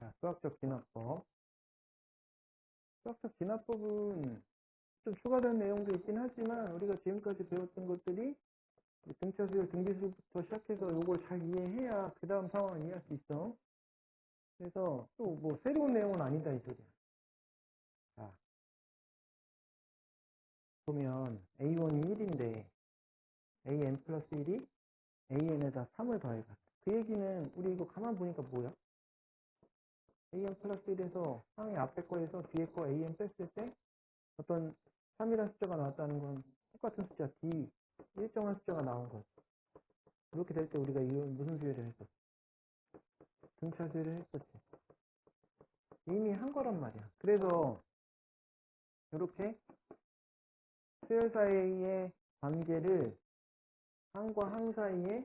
자, 수학적 진화법. 수학적 진화법은 좀 추가된 내용도 있긴 하지만 우리가 지금까지 배웠던 것들이 등차수열, 등비수열부터 시작해서 이걸 잘 이해해야 그 다음 상황을 이해할 수 있어. 그래서 또 뭐 새로운 내용은 아니다 이 소리야. 자, 보면 a1이 1인데 an 플러스 1이 an에다 3을 더해가. 그 얘기는 우리 이거 가만 보니까 뭐야? an 플러스 1에서 상의 앞에 거에서 뒤에 거 an 뺐을 때 어떤 3이라는 숫자가 나왔다는 건 똑같은 숫자 d, 일정한 숫자가 나온 거지. 그렇게 될 때 우리가 이건 무슨 수열을 했었어? 등차 수열을 했었지. 이미 한 거란 말이야. 그래서 이렇게 수열 사이의 관계를 항과 항 사이에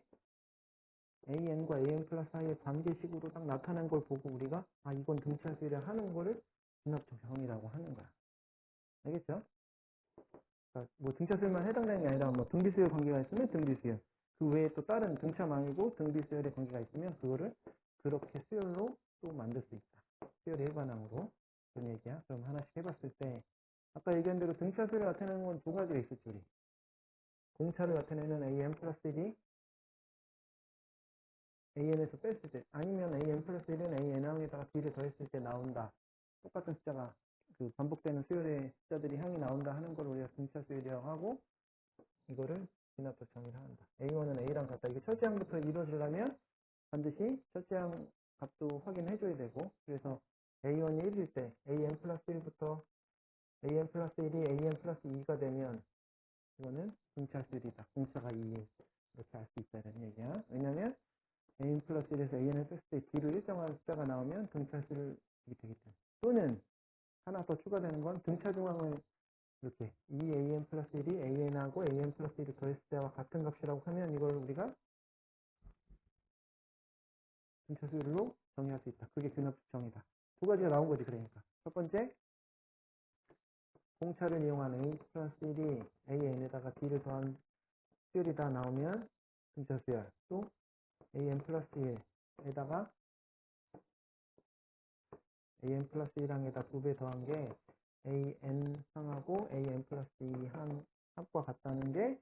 an과 an 플러스 사이의 관계식으로 딱 나타난 걸 보고 우리가 아 이건 등차 수열을 하는 거를 진압적 정이라고 하는 거야. 알겠죠? 그러니까 뭐 등차 수열만 해당되는 게 아니라 뭐 등비수열 관계가 있으면 등비수열, 그 외에 또 다른 등차망이고 등비수열의 관계가 있으면 그거를 그렇게 수열로 또 만들 수 있다. 수열 일반항으로. 그런 얘기야. 그럼 하나씩 해봤을 때 아까 얘기한 대로 등차 수열을 나타내는 건 두 가지가 있었죠. 우리 공차를 나타내는 an 플러스 1이 an에서 뺐을 때, 아니면 an 플러스 1은 an항에다가 b를 더했을 때 나온다. 똑같은 숫자가 그 반복되는 수열의 숫자들이 항이 나온다 하는 걸 우리가 등차 수열이라고 하고, 이거를 진압적 정의를 한다. a1은 a랑 같다. 이게 첫째 항부터 이루어지려면 반드시 첫째 항 값도 확인해줘야 되고, 그래서 a1이 1일 때 an 플러스 1부터 an 플러스 1이 an 플러스 2가 되면 이거는 등차 수열이다. 공차가 2일. 이렇게 알 수 있다는 얘기야. 왜냐면 an 플러스 1에서 an을 뺐을 때 d로 일정한 숫자가 나오면 등차 수열이 되기 때문에. 또는 하나 더 추가되는 건 등차 중앙을 이렇게 이 an 플러스 1이 an하고 an 플러스 1을 더했을 때와 같은 값이라고 하면 이걸 우리가 등차 수열로 정의할 수 있다. 그게 균합적 정의다. 두 가지가 나온 거지. 그러니까 첫 번째, 공차를 이용한 a 플러스 1이 an에다가 d를 더한 수열이 다 나오면 등차 수열. 또 an 플러스 1에다가 an 플러스 1항에다 2배 더한 게 an 항하고 an 플러스 2항 합과 같다는 게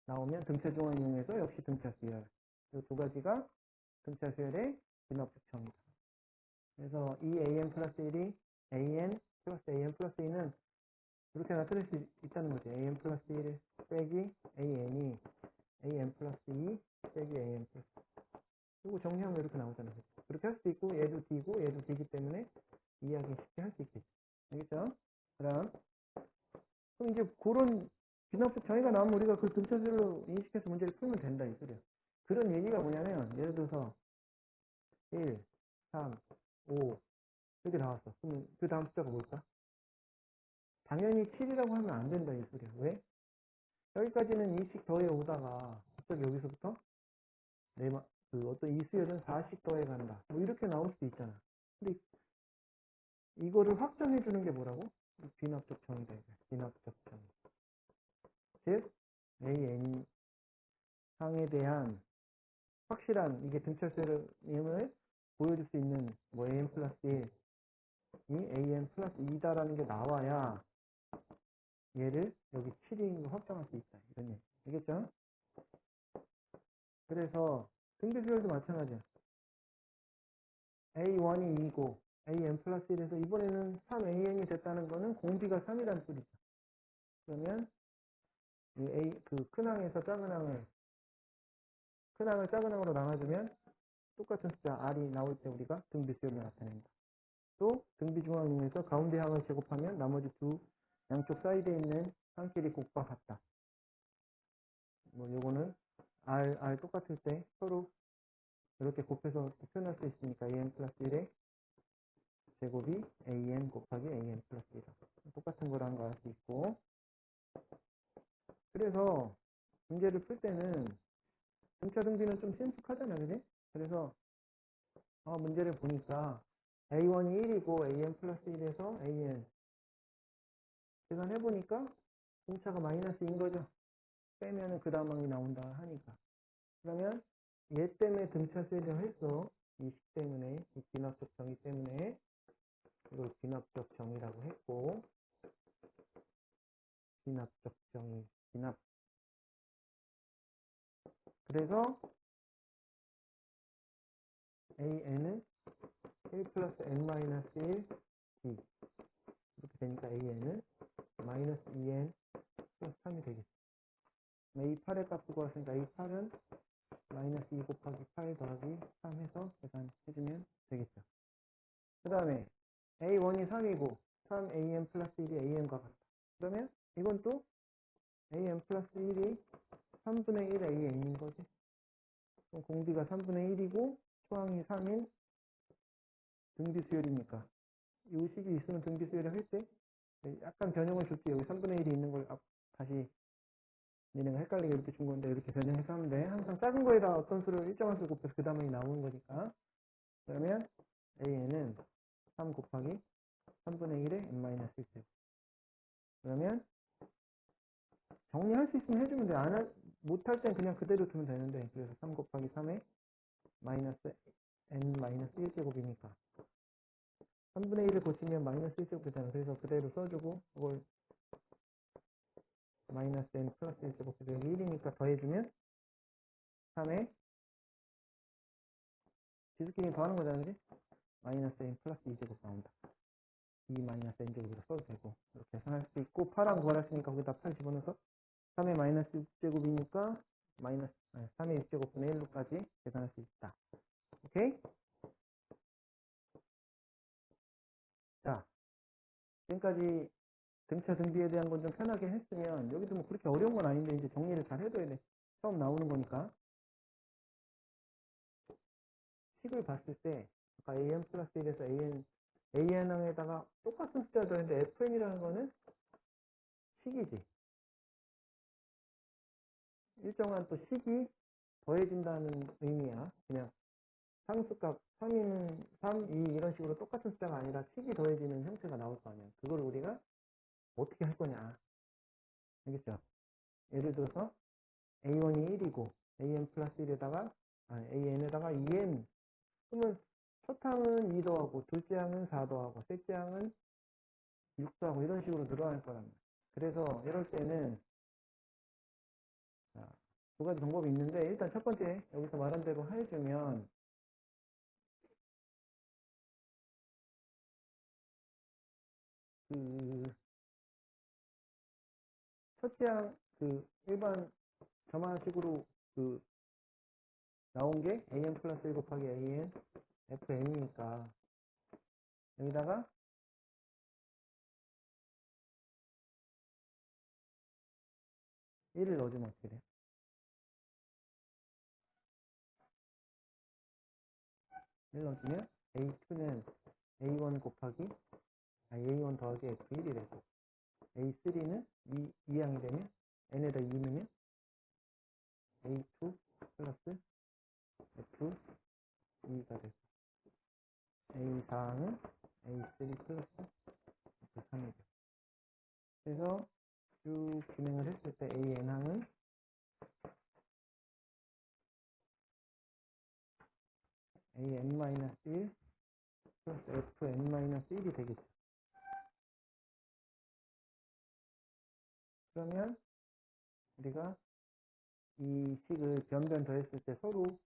나오면 등차 중앙 이용해서 역시 등차 수열. 이 두 가지가 등차 수열의 진압적 정의다. 그래서 이 an 플러스 1이 an 플러스 an 플러스 2는 이렇게 나타낼 수 있다는 거지. an 플러스 1 빼기 an이 an 플러스 2 빼기 an 플러스 2. 이거 정리하면 이렇게 나오잖아요. 그렇게 할 수도 있고 얘도 d고 얘도 d이기 때문에 이해하기 쉽게 할 수 있겠죠. 알겠죠? 그럼 이제 그런 진압적 정의가 나오면 우리가 그 등차 수열로 인식해서 문제를 풀면 된다 이 소리야. 그런 얘기가 뭐냐면 예를 들어서 1, 3, 5 이렇게 나왔어. 그럼 그 다음 숫자가 뭘까? 당연히 7이라고 하면 안 된다 이 소리야. 왜? 여기까지는 2씩 더해 오다가 갑자기 여기서부터 그 어떤 이 수열은 4씩 더해 간다. 뭐 이렇게 나올 수도 있잖아. 근데 이거를 확정해 주는 게 뭐라고? 진압적 정의다. 진압적 정의. 즉 an 항에 대한 확실한 이게 등차 수열임을 보여줄 수 있는 뭐 an 플러스 1 이 an 플러스 2다라는 게 나와야 얘를 여기 7인 걸 확정할 수 있다. 이런 얘기. 알겠죠? 그래서 등비수열도 마찬가지야. a1이 2고 an 플러스 1에서 이번에는 3an이 됐다는 거는 공비가 3이라는 소리죠. 그러면 이 그 큰 항에서 작은 항을 작은 항으로 나눠주면 똑같은 숫자 r이 나올 때 우리가 등비수열을 나타낸다. 또 등비중앙 이용해서 가운데 항을 제곱하면 나머지 두 양쪽 사이드에 있는 항끼리 곱과 같다. 뭐 요거는 r 똑같을 때 서로 이렇게 곱해서 표현할 수 있으니까 an 플러스 1의 제곱이 an 곱하기 an 플러스 1 똑같은 거라는 거 알 수 있고, 그래서 문제를 풀 때는 등차 등비는 좀 신숙하잖아, 그지? 그래서 문제를 보니까 a1이 1이고 an 플러스 1에서 an 계산해보니까 등차가 마이너스인 거죠. 빼면은 그 다음 항이 나온다 하니까. 그러면 얘 때문에 등차 수열을 했어. 이 식 때문에, 이 진압적 정의 때문에. AN은 1 플러스 N 마이너스 1 D 이렇게 되니까 AN은 마이너스 2N 플러스 3이 되겠죠. A8의 값을 구했으니까 A8은 마이너스 2 곱하기 8 더하기 3 해서 계산해주면 되겠죠. 그 다음에 A1이 3이고 3AN 플러스 1이 AN과 같다. 그러면 이건 또 AN 플러스 1이 3분의 1 AN인 거지. 그럼 공비가 3분의 1이고 초항이 3인 등비수열이니까 이 식이 있으면 등비수열을 할 때 약간 변형을 줄게. 여기 3분의 1이 있는 걸 다시 얘네가 헷갈리게 이렇게 준 건데 이렇게 변형해서 하면 돼. 항상 작은 거에다 어떤 수를 일정한 수를 곱해서 그 다음에 나오는 거니까. 그러면 AN은 3 곱하기 3분의 1의 n-1제곱. 그러면 정리할 수 있으면 해주면 돼. 못할 땐 그냥 그대로 두면 되는데. 그래서 3 곱하기 3의 마이너스 n-1제곱이니까 3분의 1을 고치면 마이너스 1제곱 되잖아. 그래서 그대로 써주고 그걸 마이너스 n 플러스 1제곱 여기 1이니까 더해주면 3의 지수끼리 더하는 거잖아. 그지? 마이너스 n 플러스 2제곱 나온다. 2 마이너스 n제곱으로 써도 되고 이렇게 계산할 수 있고 8하고 구하랬으니까 거기다 8 집어넣어서 3의 마이너스 6제곱이니까 마이너스 3의 6제곱분의 1로까지 계산할 수 있다. 오케이? 자, 지금까지 등차 등비에 대한 건 좀 편하게 했으면 여기도 뭐 그렇게 어려운 건 아닌데 이제 정리를 잘 해둬야 돼. 처음 나오는 거니까. 식을 봤을 때 아까 an 플러스 1에서 an항에다가 똑같은 숫자 더했는데 fn이라는 거는 식이지. 일정한 또 식이 더해진다는 의미야. 그냥 상수값 3인 3, 2 이런 식으로 똑같은 숫자가 아니라 식이 더해지는 형태가 나올 거 아니야. 그걸 우리가 어떻게 할 거냐. 알겠죠? 예를 들어서 a1이 1이고 an 플러스 1에다가 an에다가 2n 그러면 첫 항은 2 더하고 둘째 항은 4 더하고 셋째 항은 6 더하고 이런 식으로 늘어날 거란 말이야. 그래서 이럴 때는 두 가지 방법이 있는데 일단 첫 번째 여기서 말한 대로 해주면 그 첫째 항 일반 점화식으로 나온 게 an 플러스 1 곱하기 an fn이니까 여기다가 1을 넣어주면 어떻게 돼? 1 넣어주면 a2는 a1 곱하기 a1 더하기 f1이 되고 a3는 2항이 되면 n에다 2 넣으면 a2 플러스 f2가 되고 a4는 a3 플러스 f3이 되고 그래서 쭉 진행을 했을 때 an항은 an-1 플러스 fn-1이 되겠죠. 그러면 우리가 이 식을 변변 더했을 때 서로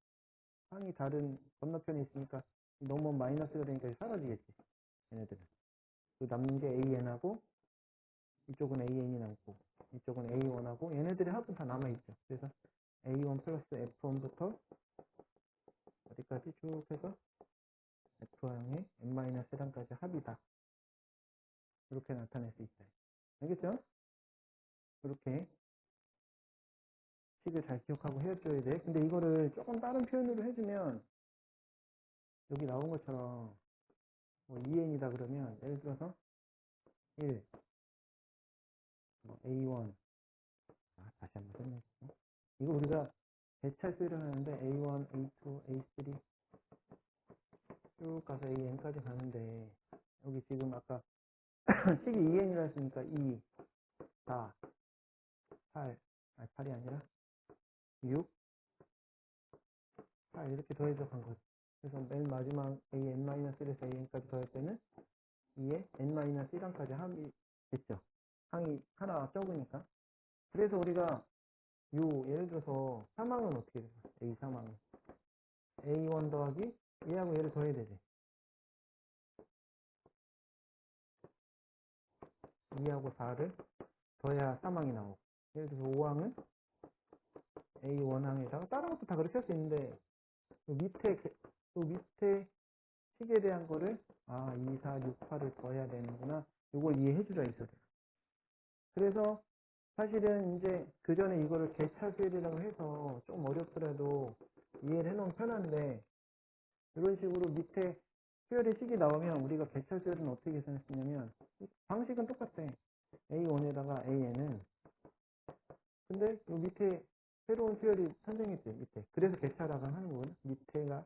항이 다른 건너편에 있으니까 넘으면 마이너스가 되니까 사라지겠지. 얘네들은. 그 남는 게 an하고 이쪽은 an이 남고 이쪽은 a1하고 얘네들의 합은 다 남아있죠. 그래서 a1 플러스 f1부터 어디까지 쭉 해서 f항의 n-1항까지 합이다. 이렇게 나타낼 수 있어요. 알겠죠? 이렇게 식을 잘 기억하고 해줘야 돼. 근데 이거를 조금 다른 표현으로 해주면 여기 나온 것처럼 뭐 2n이다 그러면 예를 들어서 1 a1 다시 한번 설명해줄게. 이거 우리가 대차수를 하는데 a1, a2, a3 쭉 가서 an까지 가는데 여기 지금 아까 식이 2n이라 했으니까 2, 4, 8, 8이 아니라 6, 8 이렇게 더해서 간 거죠. 그래서 맨 마지막 an-1에서 an까지 더할 때는 2에 n-1항까지 합이 됐죠. 항이 하나 적으니까. 그래서 우리가 예를 들어서 3항은 어떻게 돼요? A3항은 A1 더하기 얘하고 더해야 되지. 2하고 4를 더해야 3항이 나오고. 예를 들어서 5항은 A1항에다가 다른 것도 다 그렇게 할 수 있는데 요 밑에 식에 대한 거를 2, 4, 6, 8을 더해야 되는구나. 이걸 이해해 주라 있어요. 그래서 사실은 이제 그 전에 이거를 개차수열이라고 해서 좀 어렵더라도 이해를 해놓으면 편한데 이런 식으로 밑에 수열의 식이 나오면 우리가 개차수열은 어떻게 계산할 수 있냐면 방식은 똑같아. A1에다가 AN은 근데 요 밑에 새로운 수열이 탄생했지 밑에. 그래서 개차라고 하는 거거든. 밑에가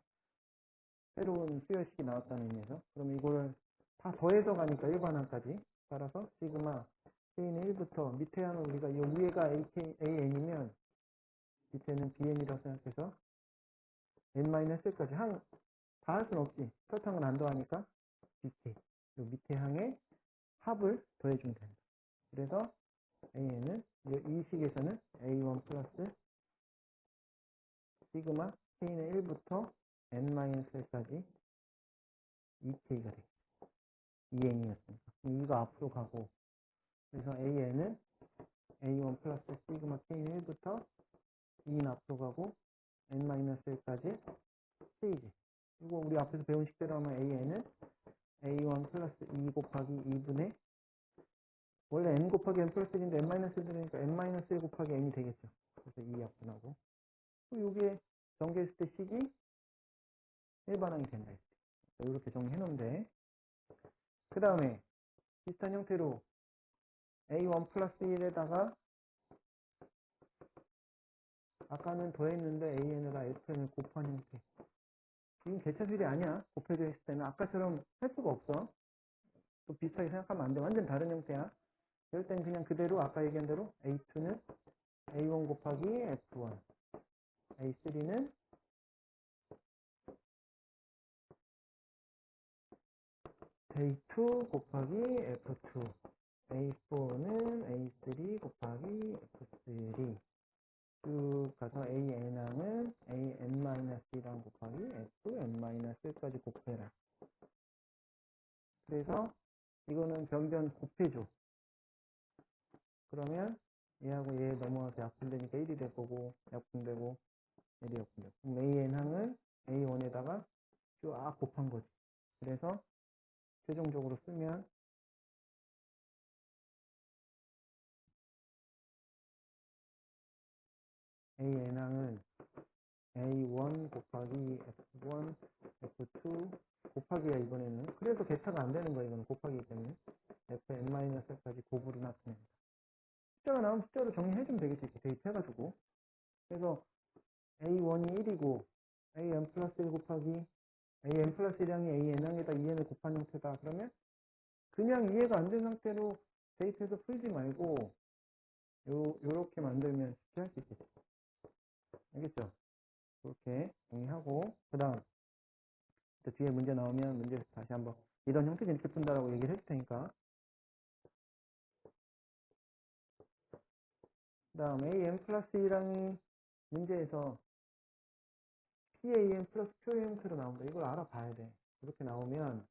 새로운 수열식이 나왔다는 의미에서. 그럼 이거를 다 더해서 가니까 일반항까지. 따라서 시그마 K는 1부터 밑에 하는 우리가 이 위에가 AN이면 밑에는 BN이라고 생각해서 N-1까지 항 다 할 수는 없지. 설탕은 안 더하니까 BK. 요 밑에 항에 합을 더해주면 된다. 그래서 AN은 이 식에서는 A1 플러스 시그마 K는 1부터 N-1까지 2K가 되겠다. 2N이었으니까. 이거 앞으로 가고 그래서 AN은 A1 플러스 시그마 K는 1부터 2는 앞으로 가고 N-1까지 K지. 이거 우리 앞에서 배운 식대로 하면 AN은 A1 플러스 2 곱하기 2분의 원래 N 곱하기 N 플러스 1인데 N-1 들으니까 N-1 곱하기 N이 되겠죠. 그래서 2 약분하고 요게 전개했을 때 식이 일반항이 된다. 이렇게 정리해 놓은데 그 다음에 비슷한 형태로 A1 플러스 1에다가 아까는 더했는데 AN에다 FN을 곱한 형태. 이건 개차수열이 아니야. 곱해져 있을 때는 아까처럼 할 수가 없어. 또 비슷하게 생각하면 안 돼. 완전 다른 형태야. 이럴 땐 그냥 그대로 아까 얘기한 대로 A2는 A1 곱하기 F1, A3는 A2 곱하기 F2, A4는 A3 곱하기 F3 쭉 가서 AN항은 AN-1랑 곱하기 FN-1까지 곱해라. 그래서 이거는 변변 곱해줘. 그러면 얘하고 얘 넘어가서 약분되니까 1이 될 거고 약분되고 1이 약분되고 그럼 AN항을 A1에다가 쫙 곱한 거지. 그래서 최종적으로 쓰면 AN항은 A1 곱하기 F1, F2 곱하기야 이번에는. 그래서 개차가 안 되는 거야 이거는 곱하기이기 때문에. FN-까지 곱으로 나타낸다. 숫자가 나오면 숫자로 정리해주면 되겠지. 이렇게 대입해가지고. 그래서 A1이 1이고 AN 플러스 1 곱하기 AN 플러스 1항이 AN항에다 2n을 곱한 형태다. 그러면 그냥 이해가 안 된 상태로 대입해서 풀지 말고 요렇게 만들면 쉽게 할 수 있겠지. 알겠죠? 그렇게 정리하고 그 다음 뒤에 문제 나오면 문제 다시 한번 이런 형태는 이렇게 푼다라고 얘기를 해줄 테니까 그 다음 AN 플러스 1항이 문제에서 PAN 플러스 Q의 형태로 나온다. 이걸 알아봐야 돼. 이렇게 나오면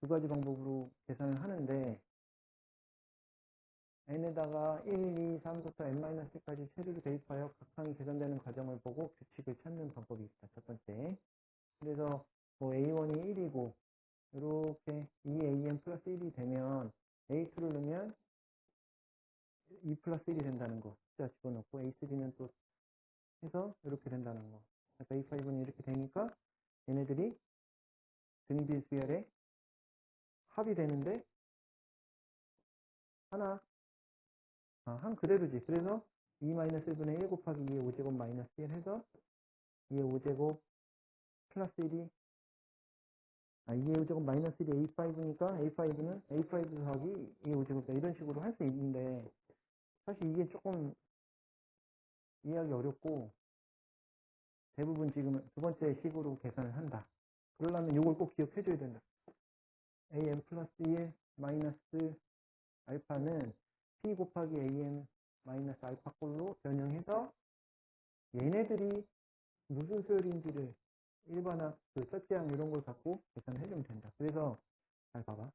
두 가지 방법으로 계산을 하는데 n에다가 1, 2, 3부터 n-1까지 체류를 대입하여 각 항이 계산되는 과정을 보고 규칙을 찾는 방법이 있다. 첫 번째. 그래서 뭐 A1이 1이고 이렇게 2AN 플러스 1이 되면 A2를 넣으면 2 플러스 1이 된다는 거. 숫자 집어넣고 A3는 또 해서 이렇게 된다는 거. 그래서 A5는 이렇게 되니까 얘네들이 등비수열에 합이 되는데 하나 한 그대로지. 그래서 2-1분의 1 곱하기 2의 5제곱 마이너스 1 해서 2의 5제곱 플러스 1이 2의 5제곱 마이너스 1이 A5니까 A5는 A5 더하기 2의 5제곱 이런 식으로 할 수 있는데 사실 이게 조금 이해하기 어렵고 대부분 지금 두 번째 식으로 계산을 한다. 그러려면 이걸 꼭 기억해 줘야 된다. AN 플러스 1 마이너스 알파는 P 곱하기 AN 마이너스 알파 꼴로 변형해서 얘네들이 무슨 수열인지를 일반항, 그 첫째항 이런 걸 갖고 계산을 해주면 된다. 그래서 잘 봐봐.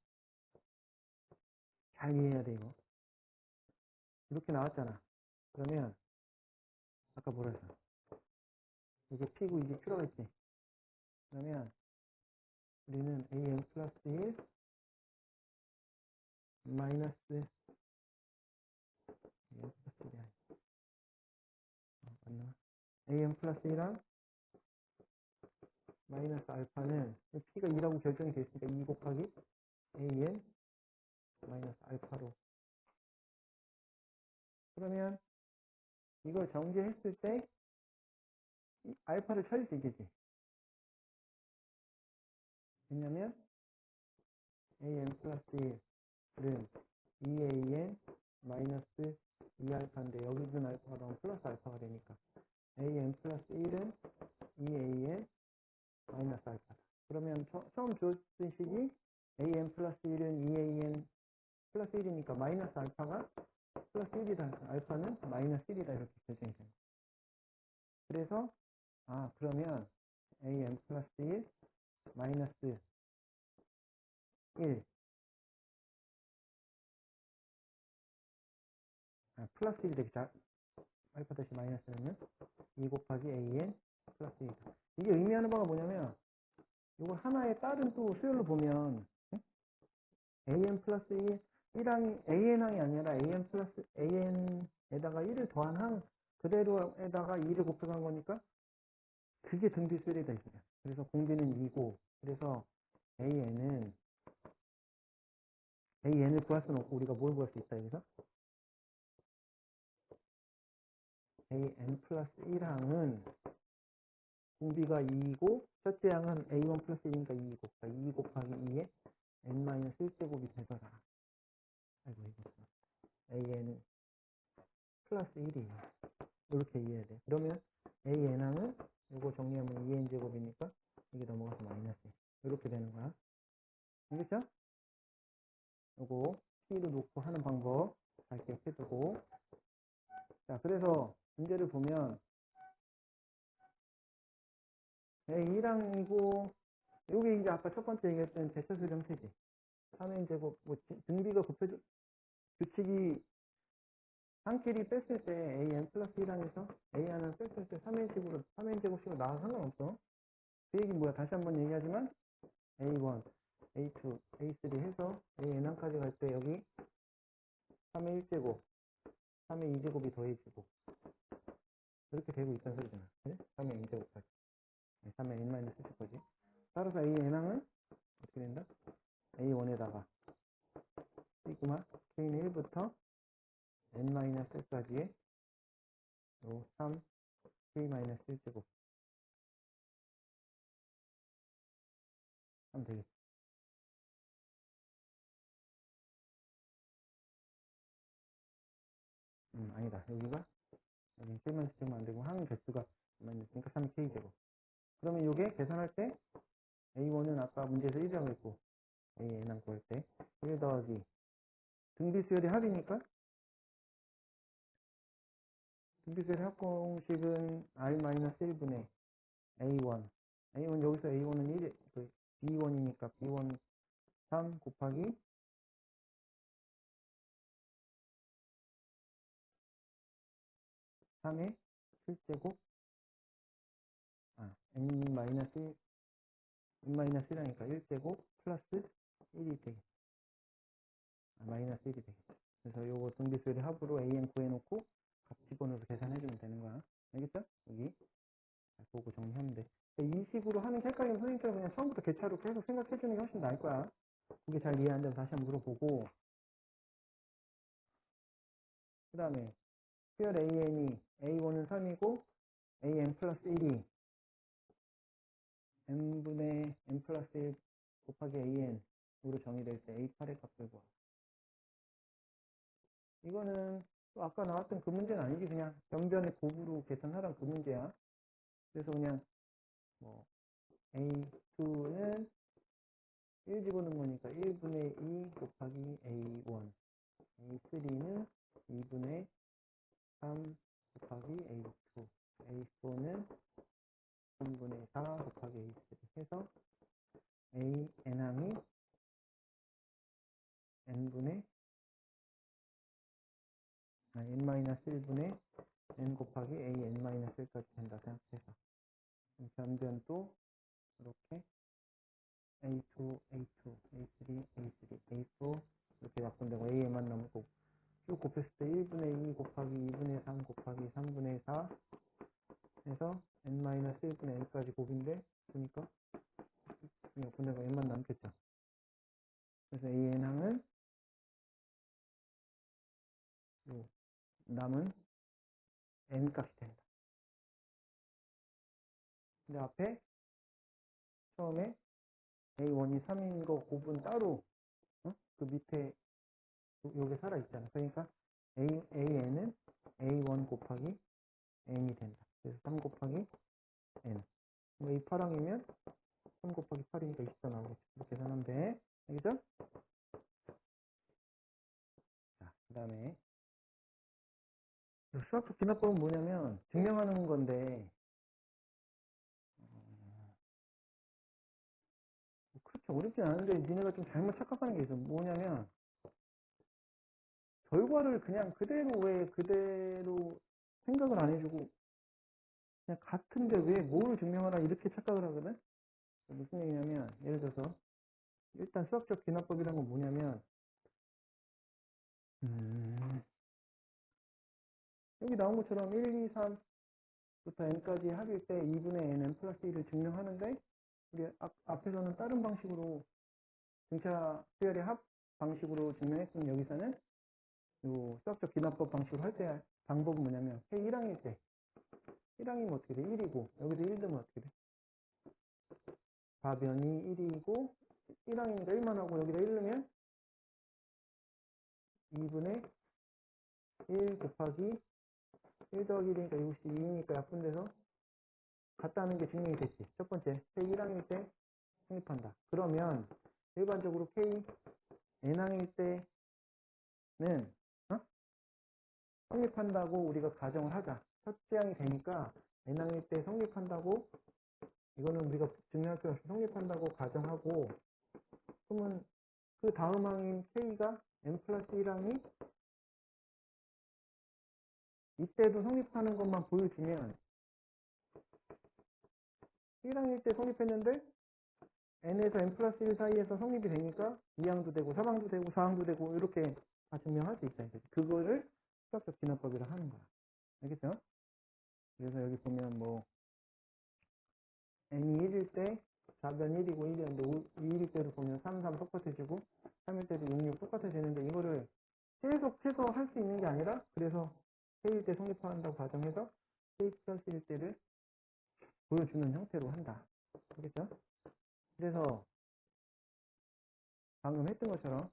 잘 이해해야 돼, 이거. 이렇게 나왔잖아. 그러면 아까 뭐라 했어? 이게 P고 이게 Q라고 했지. 그러면 우리는 AN 플러스 1 마이너스 AN 플러스 1이 아니야. 맞나? AN 플러스 1이랑 마이너스 알파는 P가 2라고 결정이 되어 있으니까 2 곱하기 AN 마이너스 알파로. 그러면 이걸 정제했을 때 알파를 찾을 수 있겠지. 왜냐면 AN 플러스 1은 2AN 마이너스 2알파인데 여기 둔 알파가 나오면 플러스 알파가 되니까 AN 플러스 1은 2AN 마이너스 알파다. 그러면 처음 줬던 식이 AN 플러스 1은 2AN 플러스 1이니까 마이너스 알파가 플러스 1이다. 알파는 마이너스 1이다. 이렇게 결정이 됩니다. 그래서 그러면 AN 플러스 1 마이너스 1 플러스 1이 되겠죠. 알파 대신 마이너스는 2 곱하기 AN 플러스 1이다. 이게 의미하는 바가 뭐냐면 이걸 하나의 다른 또 수열로 보면 AN 플러스 1항이 AN항이 아니라 AN 플러스 AN에다가 1을 더한 항 그대로에다가 2를 곱해간 거니까 그게 등비 수열이다 있어요. 그래서 공비는 2고 그래서 AN을 구할 수는 없고 우리가 뭘 구할 수 있다 여기서 AN 플러스 1항은 공비가 2이고 첫째 항은 A1 플러스 1이니까 2이고 그러니까 2 곱하기 2에 N-1제곱이 되더라. 아이고 이거 AN 플러스 1이에요. 이렇게 이해해야 돼. 그러면 AN항은 이거 정리하면 2N제곱이니까 이게 넘어가서 마이너스 이렇게 되는 거야. 알겠죠? 요거 P로 놓고 하는 방법 잘 기억해두고. 자, 그래서 문제를 보면 A1항이고 요게 이제 아까 첫 번째 얘기했던 대처수 형태지. 3N제곱 뭐 등비가 곱해져 규칙이 한 끼리 뺐을 때 AN 플러스 1항에서 AN을 뺐을 때 3N제곱식으로 나와 상관없어. 그 얘기는 뭐야? 다시 한번 얘기하지만 A1, A2, A3 해서 AN항까지 갈 때 여기 3의 1제곱, 3의 2제곱이 더해지고 이렇게 되고 있다는 소리잖아. 그래? 3의 N제곱까지. 3의 N-1일 따라서 AN항은 어떻게 된다? A1에다가 시그마 K는 1부터 N-1까지의 요 3 K-1제곱 하면 되겠지. 아니다. 여기 K-제곱 안 되고 항 개수가 마이너스니까 3K제곱. 그러면 이게 계산할 때 A1은 아까 문제에서 1이라고 했고 AN항 구할 때 1 더하기 등비수열의 합이니까 등비수열의 합공식은 R-1분의 A1 여기서 A1은 1, B1이니까 B1 3 곱하기 3의 7제곱 N-1 N-1이니까 1제곱 플러스 1이 되겠죠. 마이너스 1이 되겠죠. 그래서 요거 등비수열의 합으로 AN 구해놓고 값 집어넣어서 계산해주면 되는 거야. 알겠죠? 여기 잘 보고 정리하면 돼. 이 식으로 하는 게 헷갈리면 선생님처럼 그냥 처음부터 개차로 계속 생각해주는 게 훨씬 나을 거야. 그게 잘 이해 안 되면 다시 한번 물어보고. 그 다음에 수열 AN이 A1은 3이고 AN 플러스 1이 N분의 N 플러스 1 곱하기 AN으로 정의될 때 A8의 값을 구하. 이거는 또 아까 나왔던 그 문제는 아니지. 그냥 변변의 곱으로 계산하란 그 문제야. 그래서 그냥 뭐 A2는 1 집어넣은 거니까 1분의 2 곱하기 A1 A3는 2분의 3 곱하기 A2 A4는 3분의 4 곱하기 A3 해서 A n항이 n분의 n-1분의 n 곱하기 a n-1까지 된다 생각해서 변변도 이렇게 A2, A2, A3, A3, A4 이렇게 약분되고 A에만 남고 쭉 곱했을 때 1분의 2 곱하기 2분의 3 곱하기 3분의 4 해서 n-1분의 n까지 곱인데 그러니까 약분되고 n만 남겠죠. 그래서 AN항은 남은 n 값이 된다. 근데 앞에 처음에 A1이 3인 거 곱은 따로 그 밑에 요게 살아있잖아. 그러니까 AN은 A1 곱하기 n이 된다. 그래서 3 곱하기 n. A 8항이면 3 곱하기 8이니까 20도 나오겠죠. 이렇게 계산하면 돼. 알겠죠? 자, 그 다음에 수학적 기납법은 뭐냐면 증명하는 건데 그렇게 어렵진 않은데 니네가 좀 잘못 착각하는 게 있어. 뭐냐면 결과를 그냥 그대로 생각을 안 해주고 그냥 같은데 왜 뭐를 증명하라 이렇게 착각을 하거든. 무슨 얘기냐면 예를 들어서 일단 수학적 기납법이라는 건 뭐냐면 여기 나온 것처럼 1, 2, 3부터 n까지 합일 때 2분의 nn 플러스 1을 증명하는데 우리 앞에서는 다른 방식으로 등차 수열의 합 방식으로 증명했으면 여기서는 요 수학적 기납법 방식으로 할 때 방법은 뭐냐면 K 1항일 때 1항이면 어떻게 돼? 1이고 여기서 1 넣으면 어떻게 돼? 가변이 1이고 1항이니까 1만 하고 여기다 1 넣으면 2분의 1 곱하기 1 더하기 1이니까 이것이 2니까 약분돼서 같다는 게 증명이 됐지. 첫 번째, K 1항일 때 성립한다. 그러면 일반적으로 K n항일 때는 성립한다고 우리가 가정을 하자. 첫째 항이 되니까 n항일 때 성립한다고 이거는 우리가 증명할 필요 없이 성립한다고 가정하고 그러면 그 다음 항인 K가 n 플러스 1항이 이때도 성립하는 것만 보여주면 1항일 때 성립했는데 n에서 n 플러스 1 사이에서 성립이 되니까 2항도 되고 3항도 되고 4항도 되고 이렇게 다 증명할 수 있다. 그거를 수학적 기납법이라 하는 거야. 알겠죠? 그래서 여기 보면 뭐 n이 1일 때 4변 1이고 1이었는데 2일 때도 보면 3, 3 똑같아지고 3일 때도 6, 6 똑같아지는데 이거를 계속해서 할 수 있는 게 아니라 그래서 K일 때 성립한다고 가정해서 K 플러스 1 때를 보여주는 형태로 한다. 알겠죠? 그래서 방금 했던 것처럼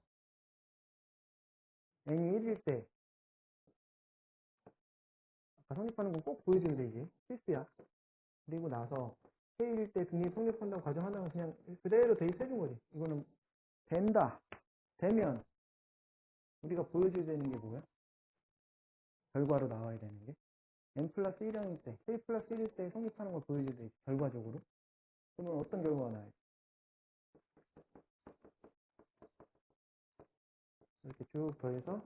n이 1일 때 아까 성립하는 건 꼭 보여줘야 되지. 필수야. 그리고 나서 K일 때 등이 성립한다고 가정하다가 그냥 그대로 대입해준 거지. 이거는 된다. 되면 우리가 보여줘야 되는 게 뭐야? 결과로 나와야 되는 게 n 플러스 1항일 때, k 플러스 1일 때 성립하는 걸 보여줘야 되지. 결과적으로. 그러면 어떤 결과가 나와요? 이렇게 쭉 더해서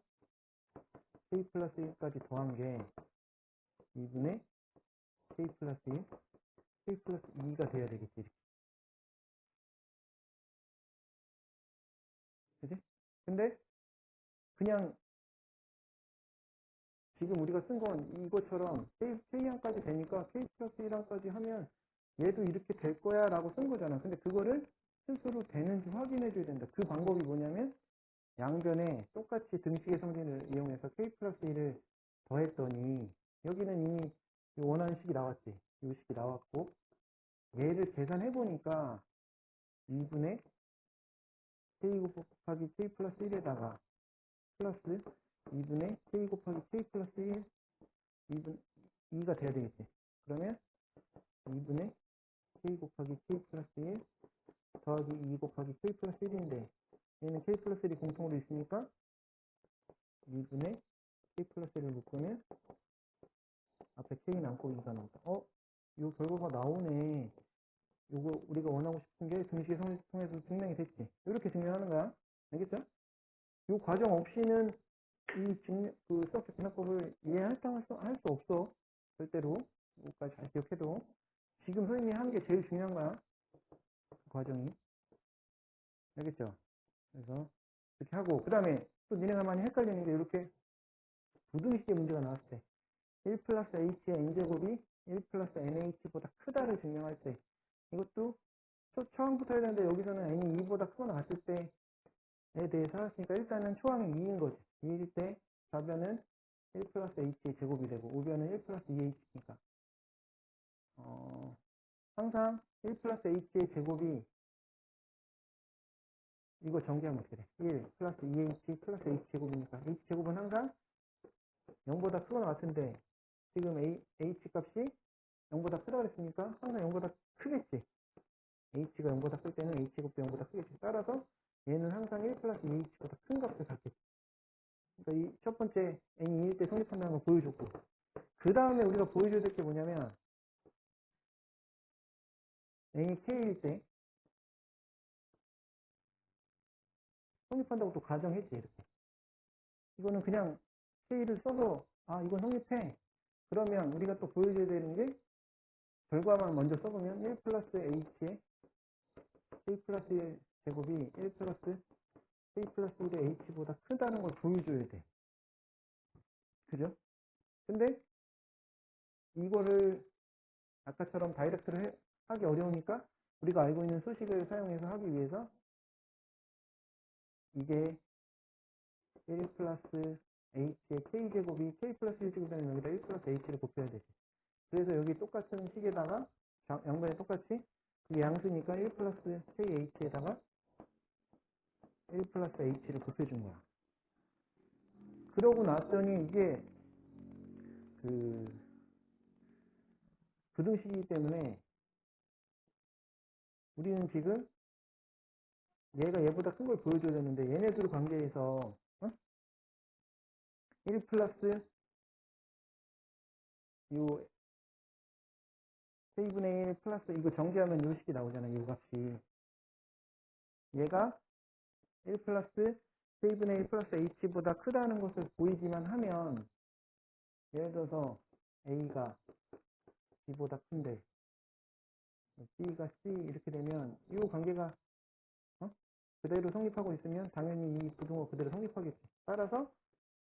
k 플러스 1까지 더한 게 2분의 k 플러스 1, k 플러스 2가 돼야 되겠지. 그지? 근데 그냥 지금 우리가 쓴 건 이것처럼 K항까지 되니까 K 플러스 1항까지 하면 얘도 이렇게 될 거야 라고 쓴 거잖아. 근데 그거를 스스로 되는지 확인해 줘야 된다. 그 방법이 뭐냐면 양변에 똑같이 등식의 성질을 이용해서 K 플러스 1을 더했더니 여기는 이미 원하는 식이 나왔지. 이 식이 나왔고 얘를 계산해 보니까 2분의 K 곱하기 K 플러스 1에다가 플러스 2분의 K 곱하기 K 플러스 1 2분 2가 돼야 되겠지. 그러면 2분의 K 곱하기 K 플러스 1 더하기 2 곱하기 K 플러스 1인데 얘는 K 플러스 1이 공통으로 있으니까 2분의 K 플러스 1을 묶으면 앞에 K 남고 2가 나온다. 요 결과가 나오네. 요거 우리가 원하고 싶은 게 등식의 성립 통해서 증명이 됐지. 이렇게 증명하는 거야. 알겠죠? 요 과정 없이는 그 수학적 기납법을 이해할 수 없어. 절대로. 이거까지 잘 기억해도. 지금 선생님이 한 게 제일 중요한 거야. 그 과정이. 알겠죠? 그래서 이렇게 하고, 그 다음에 또 니네가 많이 헷갈리는 게 이렇게 부등식의 문제가 나왔을 때 1 플러스 h의 n제곱이 1 플러스 nh보다 크다를 증명할 때 이것도 처음부터 해야 되는데 여기서는 n이 2보다 크거나 같을 때에 대해서 했으니까 일단은 초항이 2인 거지. 2일 때 좌변은 1 플러스 h의 제곱이 되고 우변은 1 플러스 2h니까 항상 1 플러스 h의 제곱이 이거 정리하면 어떻게 돼? 1 플러스 2h 플러스 h제곱이니까 h제곱은 항상 0보다 크거나 같은데 지금 h 값이 0보다 크다고 했으니까 항상 0보다 크겠지. h가 0보다 클 때는 h제곱도 0보다 크겠지. 따라서 얘는 항상 1 플러스 2h보다 큰 값을 갖겠지. 그러니까 이 첫 번째 n이 2일 때 성립한다는 걸 보여줬고 그 다음에 우리가 보여줘야 될 게 뭐냐면 n이 k일 때 성립한다고 또 가정했지. 이렇게. 이거는 그냥 k를 써서 이건 성립해. 그러면 우리가 또 보여줘야 되는 게 결과만 먼저 써보면 1 플러스 h의 1 플러스 1 제곱이 1 플러스 k 플러스 1의 h보다 크다는 걸 보여줘야 돼. 그죠? 근데 이거를 아까처럼 다이렉트로 하기 어려우니까 우리가 알고 있는 수식을 사용해서 하기 위해서 이게 1 플러스 h의 k제곱이 k 플러스 1제곱이면 여기다 1 플러스 h를 곱해야 되지. 그래서 여기 똑같은 식에다가 양변에 똑같이 이게 양수니까 1 플러스 kh에다가 1 플러스 h를 곱해준 거야. 그러고 났더니 이게 그 부등식이기 때문에 우리는 지금 얘가 얘보다 큰 걸 보여줘야 되는데 얘네들 관계에서 1 플러스 요 k분의 1 플러스 이거 정지하면 요 식이 나오잖아요. 요 값이 얘가 1 플러스 k분의 1 플러스 h보다 크다는 것을 보이지만 하면 예를 들어서 a가 b보다 큰데 b가 c 이렇게 되면 이 관계가 그대로 성립하고 있으면 당연히 이 부등호 그대로 성립하겠지. 따라서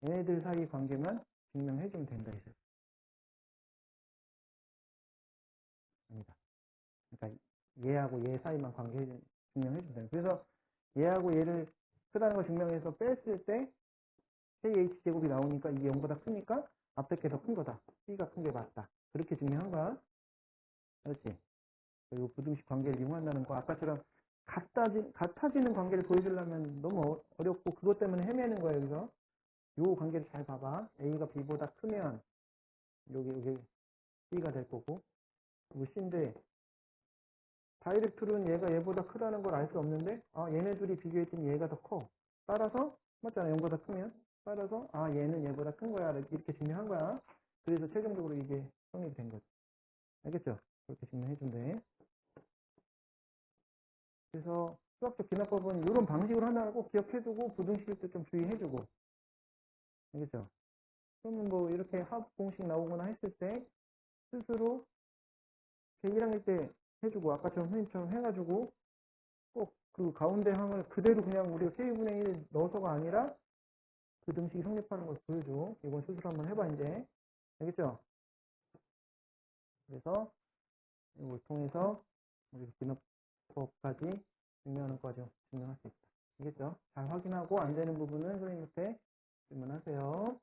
얘네들 사이 관계만 증명해주면 된다. 이제. 아니다. 그러니까 얘하고 얘 사이만 관계 증명해주면 된다. 그래서 얘하고 얘를 크다는 걸 증명해서 뺐을 때 KH제곱이 나오니까 이게 0보다 크니까 앞에 게 더 큰 거다. C가 큰 게 맞다. 그렇게 증명한 거야. 그렇지? 그리고 부등식 관계를 이용한다는 거 아까처럼 같아지는 관계를 보여주려면 너무 어렵고 그것 때문에 헤매는 거야. 여기서 요 관계를 잘 봐봐. A가 B보다 크면 여기 B가 될 거고 그리고 C인데 다이렉트로는 얘가 얘보다 크다는 걸 알 수 없는데 얘네 둘이 비교했더니 얘가 더 커. 따라서 맞잖아. 0보다 크면 따라서 얘는 얘보다 큰 거야. 이렇게 증명한 거야. 그래서 최종적으로 이게 성립이 된 거지. 알겠죠? 그렇게 증명해준대. 그래서 수학적 기납법은 이런 방식으로 한다는 꼭 기억해두고 부등식일 때 좀 주의해주고. 알겠죠? 그러면 뭐 이렇게 합 공식 나오거나 했을 때 스스로 1학년 때 해주고 아까처럼 선생님처럼 해가지고 꼭 그 가운데 항을 그대로 그냥 우리가 k분의 1 넣어서가 아니라 그 등식이 성립하는 걸 보여줘. 이건 스스로 한번 해봐 이제. 알겠죠? 그래서 이걸 통해서 우리가 기납법까지 증명하는 과정 증명할 수 있다. 알겠죠? 잘 확인하고 안 되는 부분은 선생님한테 질문하세요.